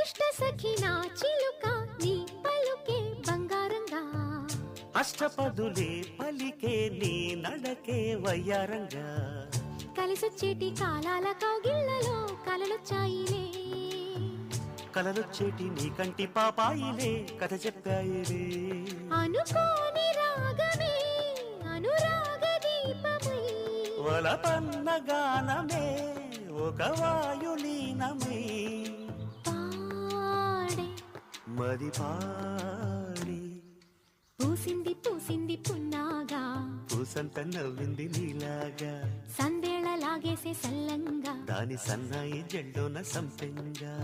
ఇష్ట సఖినా చిలుక నీ పలుకే బంగారంగా అష్టపదులే పలికే నీ నడకే వయ్యారంగా కలిసొచ్చేటి కాలాల కౌగిళ్లలో కలలొచ్చాయిలే కలలొచ్చేటి నీ కంటి పాపాయిలే కథ చెప్పాయిలే అనుకోని రాగమే అనురాగ దీపమై వలపన్న గానమే ఒక వాయులీనమై పాడే మది పాడి పూసింది పూసింది పున్నాగా పూసంత నవ్వింది నీలాగా సందేళ లాగేసే సల్లంగా దాని సన్నాయి జెండోన సంపెంగా